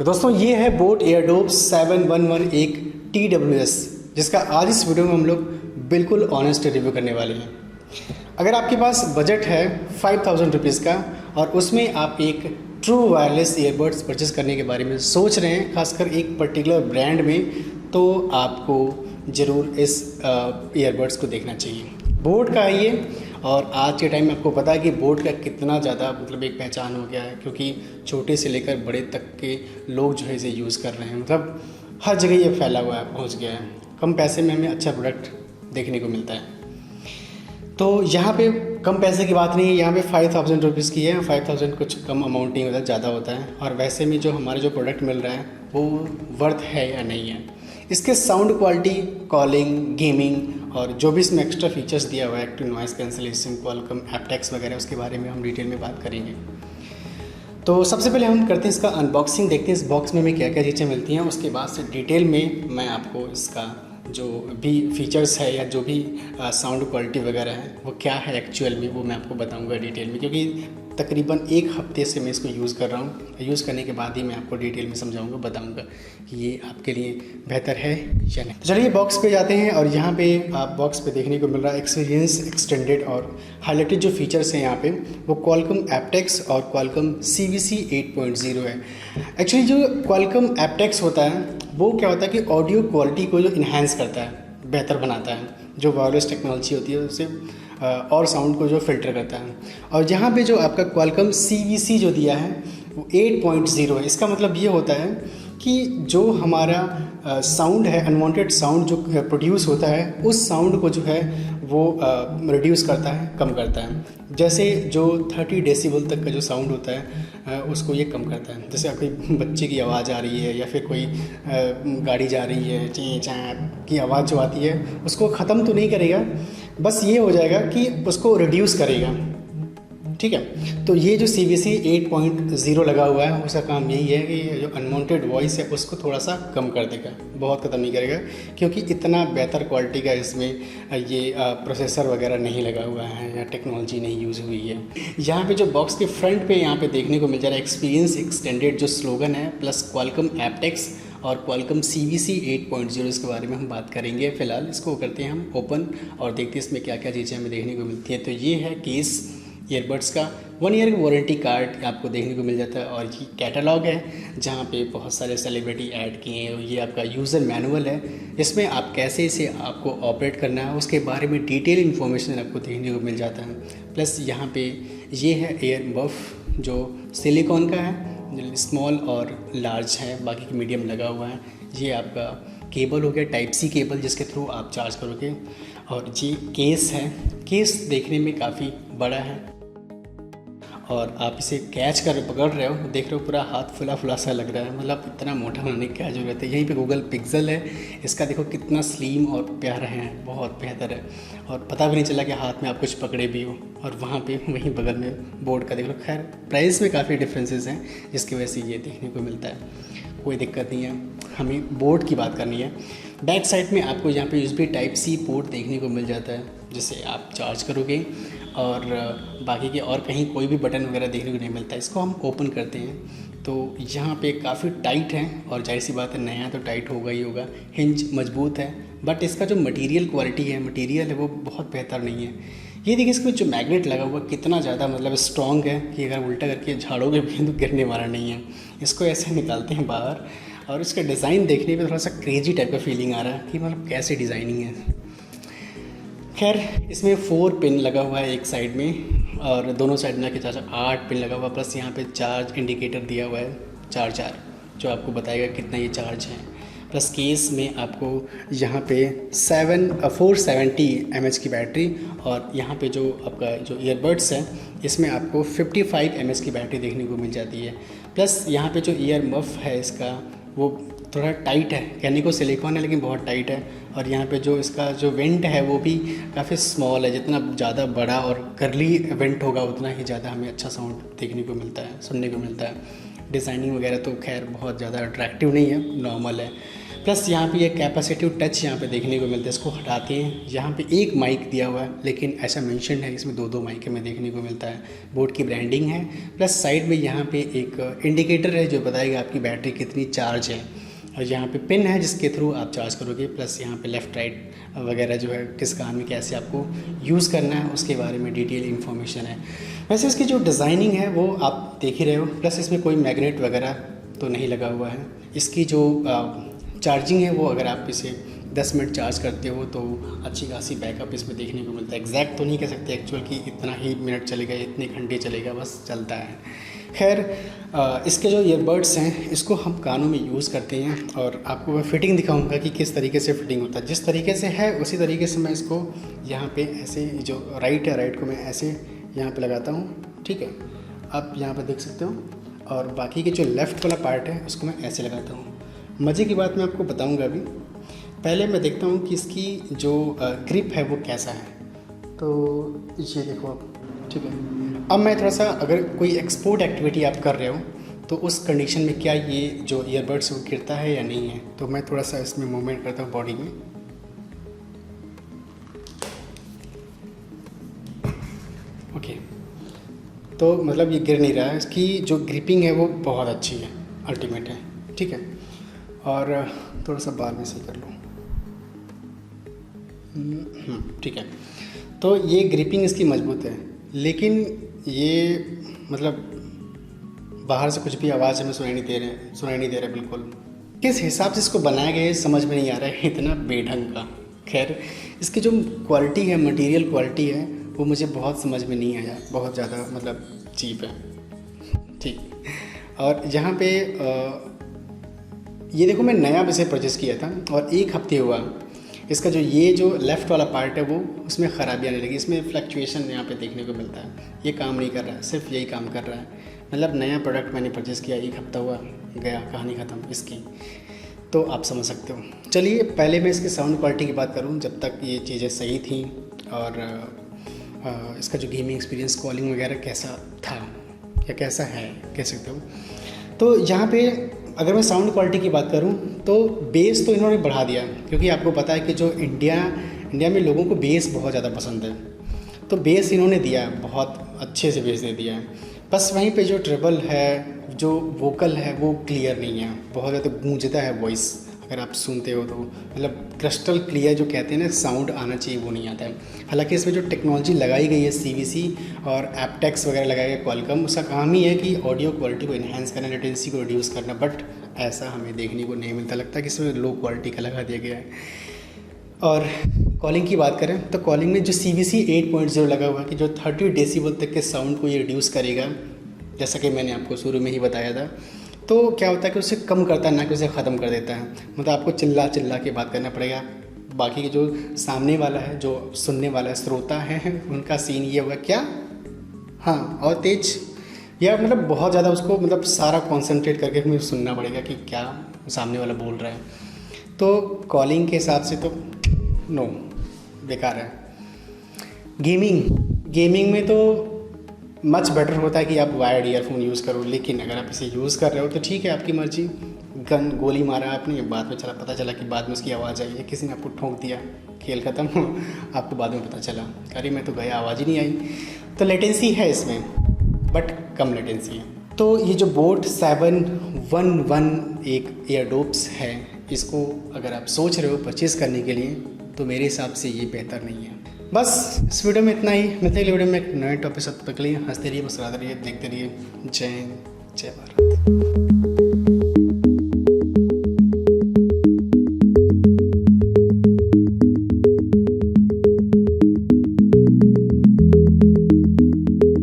तो दोस्तों ये है बोट एयरडोप 7111 TWS, जिसका आज इस वीडियो में हम लोग बिल्कुल ऑनेस्ट रिव्यू करने वाले हैं। अगर आपके पास बजट है 5000 रुपीज़ का और उसमें आप एक ट्रू वायरलेस ईयरबड्स परचेज़ करने के बारे में सोच रहे हैं, खासकर एक पर्टिकुलर ब्रांड में, तो आपको ज़रूर इस ईयरबड्स को देखना चाहिए। बोट का है ये, और आज के टाइम में आपको पता है कि बोट का कितना ज़्यादा मतलब एक पहचान हो गया है, क्योंकि छोटे से लेकर बड़े तक के लोग जो है इसे यूज़ कर रहे हैं। मतलब हर जगह ये फैला हुआ है, पहुंच गया है। कम पैसे में हमें अच्छा प्रोडक्ट देखने को मिलता है। तो यहाँ पे कम पैसे की बात नहीं है, यहाँ पे 5000 रुपीज़ की है। 5000 कुछ कम अमाउंट नहीं होता, ज़्यादा होता है। और वैसे में जो हमारे जो प्रोडक्ट मिल रहा है वो वर्थ है या नहीं है। इसके साउंड क्वालिटी, कॉलिंग, गेमिंग और जो भी इसमें एक्स्ट्रा फीचर्स दिया हुआ है, एक्टिव नॉइस कैंसिलेशन, क्वालकॉम एप्टेक्स वगैरह, उसके बारे में हम डिटेल में बात करेंगे। तो सबसे पहले हम करते हैं इसका अनबॉक्सिंग, देखते हैं इस बॉक्स में हमें क्या क्या चीज़ें मिलती हैं। उसके बाद से डिटेल में मैं आपको इसका जो भी फीचर्स है या जो भी साउंड क्वालिटी वगैरह है वो क्या है एक्चुअल में, वो मैं आपको बताऊंगा डिटेल में, क्योंकि तकरीबन 1 हफ्ते से मैं इसको यूज़ कर रहा हूँ। यूज़ करने के बाद ही मैं आपको डिटेल में समझाऊंगा, बताऊंगा कि ये आपके लिए बेहतर है या नहीं। तो चलिए बॉक्स पे जाते हैं, और यहाँ पे आप बॉक्स पे देखने को मिल रहा है एक्सपीरियंस एक्सटेंडेड और हाईलाइटेड जो फीचर्स हैं यहाँ पे वो क्वालकॉम एप्टेक्स और क्वालकॉम CVC 8.0 है। एक्चुअली जो क्वालकॉम एप्टेक्स होता है वो क्या होता है कि ऑडियो क्वालिटी को जो इन्हांस करता है, बेहतर बनाता है। जो वायरलेस टेक्नोलॉजी होती है उससे और साउंड को जो फिल्टर करता है। और यहाँ पे जो आपका क्वालकॉम CVC जो दिया है वो 8.0 है। इसका मतलब ये होता है कि जो हमारा साउंड है, अनवांटेड साउंड जो प्रोड्यूस होता है, उस साउंड को जो है वो रिड्यूस करता है, कम करता है। जैसे जो 30 डेसिबल तक का जो साउंड होता है उसको ये कम करता है। जैसे कोई बच्चे की आवाज़ आ रही है या फिर कोई गाड़ी जा रही है, ची चा की आवाज़ जो आती है उसको ख़त्म तो नहीं करेगा, बस ये हो जाएगा कि उसको रिड्यूस करेगा। ठीक है, तो ये जो CVC 8.0 लगा हुआ है उसका काम यही है कि जो अनवांटेड वॉइस है उसको थोड़ा सा कम कर देगा, बहुत ख़त्म नहीं करेगा, क्योंकि इतना बेहतर क्वालिटी का इसमें ये प्रोसेसर वगैरह नहीं लगा हुआ है या टेक्नोलॉजी नहीं यूज़ हुई है। यहाँ पे जो बॉक्स के फ्रंट पे यहाँ पे देखने को मिल जा रहा है एक्सपीरियंस एक्सटेंडेड जो स्लोगन है, प्लस क्वालकॉम एप्टेक्स और क्वालकॉम CVC 8.0, इसके बारे में हम बात करेंगे। फ़िलहाल इसको करते हैं हम ओपन और देखते हैं इसमें क्या क्या चीज़ें हमें देखने को मिलती है। तो ये है केस ईयरबड्स का, 1 ईयर की वारंटी कार्ड आपको देखने को मिल जाता है, और ये कैटलॉग है जहाँ पे बहुत सारे सेलिब्रिटी ऐड किए हैं। ये आपका यूज़र मैनुअल है, इसमें आप कैसे इसे आपको ऑपरेट करना है उसके बारे में डिटेल इन्फॉर्मेशन आपको देखने को मिल जाता है। प्लस यहाँ पे ये है एयर बफ जो सिलिकॉन का है, स्मॉल और लार्ज है, बाकी की मीडियम लगा हुआ है। ये आपका केबल हो गया टाइप C केबल, जिसके थ्रू आप चार्ज करोगे। और ये केस है, केस देखने में काफ़ी बड़ा है और आप इसे कैच कर पकड़ रहे हो, देख रहे हो पूरा हाथ फुला फुला सा लग रहा है। मतलब इतना मोटा बनाने की क्या ज़रूरत है। यहीं पे गूगल पिक्सल है, इसका देखो कितना स्लिम और प्यारा है, बहुत बेहतर है। और पता भी नहीं चला कि हाथ में आप कुछ पकड़े भी हो। और वहाँ पे वहीं बगल में बोर्ड का देख लो। खैर प्राइस में काफ़ी डिफरेंसेस हैं जिसकी वजह से ये देखने को मिलता है, कोई दिक्कत नहीं है। हमें बोर्ड की बात करनी है। बैक साइड में आपको यहाँ पे USB टाइप C पोर्ट देखने को मिल जाता है, जिसे आप चार्ज करोगे, और बाकी के और कहीं कोई भी बटन वगैरह देखने को नहीं मिलता है। इसको हम ओपन करते हैं तो यहाँ पे काफ़ी टाइट है, और जाहिर सी बात है नया तो टाइट होगा ही होगा। हिंज मजबूत है, बट इसका जो मटेरियल क्वालिटी है, मटेरियल है वो बहुत बेहतर नहीं है। ये देखिए इसमें जो मैग्नेट लगा हुआ कितना ज़्यादा मतलब स्ट्रॉन्ग है कि अगर उल्टा करके झाड़ोगे भी तो गिरने वाला नहीं है। इसको ऐसे निकालते हैं बाहर, और इसका डिज़ाइन देखने पे थोड़ा सा क्रेजी टाइप का फीलिंग आ रहा है कि मतलब कैसे डिज़ाइनिंग है। खैर इसमें 4 पिन लगा हुआ है एक साइड में, और दोनों साइड में के 8 पिन लगा हुआ, प्लस यहाँ पे चार्ज इंडिकेटर दिया हुआ है 4 जो आपको बताएगा कितना ये चार्ज है। प्लस केस में आपको यहाँ पे 470 mAh की बैटरी, और यहाँ पे जो आपका जो ईयरबड्स है इसमें आपको 55 mAh की बैटरी देखने को मिल जाती है। प्लस यहाँ पे जो ईयर मफ है इसका वो थोड़ा टाइट है, कहने को सिलिकॉन है लेकिन बहुत टाइट है। और यहाँ पे जो इसका जो वेंट है वो भी काफ़ी स्मॉल है। जितना ज़्यादा बड़ा और करली वेंट होगा उतना ही ज़्यादा हमें अच्छा साउंड देखने को मिलता है, सुनने को मिलता है। डिज़ाइनिंग वगैरह तो खैर बहुत ज़्यादा अट्रैक्टिव नहीं है, नॉर्मल है। प्लस यहाँ पे ये कैपेसिटिव टच यहाँ पे देखने को मिलता है, इसको हटाते हैं। यहाँ पे एक माइक दिया हुआ है, लेकिन ऐसा मेंशन है इसमें दो माइक हमें देखने को मिलता है। बोर्ड की ब्रांडिंग है, प्लस साइड में यहाँ पे एक इंडिकेटर है जो बताएगा आपकी बैटरी कितनी चार्ज है, और यहाँ पे पिन है जिसके थ्रू आप चार्ज करोगे। प्लस यहाँ पे लेफ़्ट राइट वगैरह जो है किस काम में कैसे आपको यूज़ करना है उसके बारे में डिटेल इन्फॉर्मेशन है। वैसे इसकी जो डिज़ाइनिंग है वो आप देख ही रहे हो। प्लस इसमें कोई मैग्नेट वगैरह तो नहीं लगा हुआ है। इसकी जो चार्जिंग है वो अगर आप इसे 10 मिनट चार्ज करते हो तो अच्छी खासी बैकअप इसमें देखने को मिलता है। एग्जैक्ट तो नहीं कह सकते एक्चुअल कि इतना ही मिनट चलेगा, इतने घंटे चलेगा, बस चलता है। खैर इसके जो ईयरबड्स हैं इसको हम कानों में यूज़ करते हैं, और आपको मैं फ़िटिंग दिखाऊंगा कि किस तरीके से फ़िटिंग होता है। जिस तरीके से है उसी तरीके से मैं इसको यहाँ पे ऐसे जो राइट है, राइट को मैं ऐसे यहाँ पे लगाता हूँ, ठीक है, आप यहाँ पे देख सकते हो। और बाकी के जो लेफ़्ट वाला पार्ट है उसको मैं ऐसे लगाता हूँ। मज़े की बात मैं आपको बताऊँगा अभी। पहले मैं देखता हूँ कि इसकी जो ग्रिप है वो कैसा है। तो ये देखो आप, ठीक है। अब मैं थोड़ा सा, अगर कोई एक्सपोर्ट एक्टिविटी आप कर रहे हो तो उस कंडीशन में क्या ये जो ईयरबड्स वो गिरता है या नहीं है। तो मैं थोड़ा सा इसमें मूवमेंट करता हूँ बॉडी में। ओके, तो मतलब ये गिर नहीं रहा है। इसकी जो ग्रिपिंग है वो बहुत अच्छी है, अल्टीमेट है, ठीक है। और थोड़ा सा बाल में सही कर लो, ठीक है। तो ये ग्रिपिंग इसकी मजबूत है, लेकिन ये मतलब बाहर से कुछ भी आवाज़ हमें सुनाई नहीं दे रहा बिल्कुल। किस हिसाब से इसको बनाया गया है समझ में नहीं आ रहा है, इतना बेढंग का। खैर इसकी जो क्वालिटी है, मटेरियल क्वालिटी है, वो मुझे बहुत समझ में नहीं आया, बहुत ज़्यादा मतलब चीप है, ठीक। और यहाँ पे ये देखो, मैं नया इसे परचेज़ किया था और 1 हफ्ते हुआ। इसका जो ये जो लेफ़्ट वाला पार्ट है वो उसमें ख़राबी आने लगी, इसमें फ्लक्चुएशन यहाँ पे देखने को मिलता है। ये काम नहीं कर रहा है, सिर्फ यही काम कर रहा है। मतलब नया प्रोडक्ट मैंने परचेज़ किया, 1 हफ्ता हुआ, गया, कहानी ख़त्म इसकी। तो आप समझ सकते हो। चलिए पहले मैं इसकी साउंड क्वालिटी की बात करूँ, जब तक ये चीज़ें सही थी। और इसका जो गेमिंग एक्सपीरियंस, कॉलिंग वगैरह कैसा था या कैसा है कह सकते हो। तो यहाँ पे अगर मैं साउंड क्वालिटी की बात करूँ तो बेस तो इन्होंने बढ़ा दिया, क्योंकि आपको पता है कि जो इंडिया में लोगों को बेस बहुत ज़्यादा पसंद है। तो बेस इन्होंने दिया, बहुत अच्छे से बेस दे दिया है। बस वहीं पे जो ट्रेबल है, जो वोकल है वो क्लियर नहीं है, बहुत ज़्यादा गूंजता है वॉइस। अगर आप सुनते हो तो मतलब क्रिस्टल क्लियर जो कहते हैं ना साउंड आना चाहिए, वो नहीं आता है। हालांकि इसमें जो टेक्नोलॉजी लगाई गई है CVC और एप्टेक्स वगैरह लगाया गया क्वालकॉम, उसका काम ही है कि ऑडियो क्वालिटी को इन्हेंस करना, लेटेंसी को रिड्यूस करना। बट ऐसा हमें देखने को नहीं मिलता, लगता है कि इसमें लो क्वालिटी का लगा दिया गया है। और कॉलिंग की बात करें तो कॉलिंग में जो CVC 8.0 लगा हुआ है कि जो 30 डेसिबल तक के साउंड को ये रिड्यूस करेगा, जैसा कि मैंने आपको शुरू में ही बताया था। तो क्या होता है कि उसे कम करता है, ना कि उसे ख़त्म कर देता है। मतलब आपको चिल्ला के बात करना पड़ेगा। बाकी जो सामने वाला है, जो सुनने वाला श्रोता है, उनका सीन ये होगा क्या, हाँ, और तेज, या मतलब बहुत ज़्यादा उसको मतलब सारा कॉन्सेंट्रेट करके हमें सुनना पड़ेगा कि क्या सामने वाला बोल रहा है। तो कॉलिंग के हिसाब से तो नो, बेकार है। गेमिंग में तो मच बेटर होता है कि आप वायर्ड ईयरफोन यूज़ करो, लेकिन अगर आप इसे यूज़ कर रहे हो तो ठीक है, आपकी मर्जी। गोली मारा आपने, बाद में पता चला कि बाद में उसकी आवाज़ आई है, किसी ने आपको ठोक दिया, खेल ख़त्म हो, आपको बाद में पता चला अरे मैं तो गया, आवाज़ ही नहीं आई। तो लेटेंसी है इसमें, बट कम लेटेंसी है। तो ये जो बोट 711 ईयरडोप्स है, इसको अगर आप सोच रहे हो परचेज़ करने के लिए तो मेरे हिसाब से ये बेहतर नहीं है। बस इस वीडियो में इतना ही। मिलते हैं वीडियो में एक नए टॉपिक साथ। तक के लिए हंसते रहिए, मुस्कुराते रहिए, देखते रहिए। जय हिंद, जय भारत।